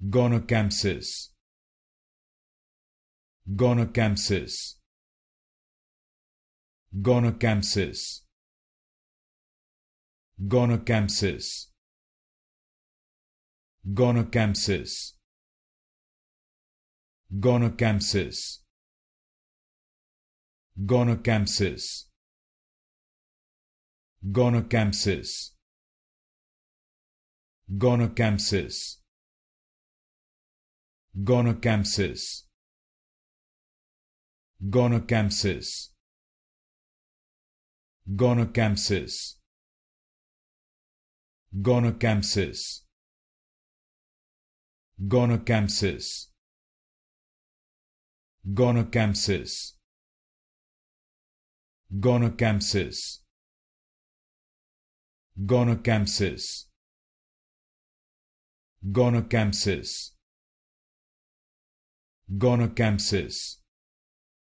Gonycampsis. Gonycampsis. Gonycampsis. Gonycampsis. Gonycampsis. Gonycampsis. Gonycampsis. Gonycampsis. Gonycampsis. Gonycampsis. Gonycampsis. Gonycampsis. Gonycampsis. Gonycampsis. Gonycampsis. Gonycampsis. Gonycampsis. Gonycampsis. Gonycampsis.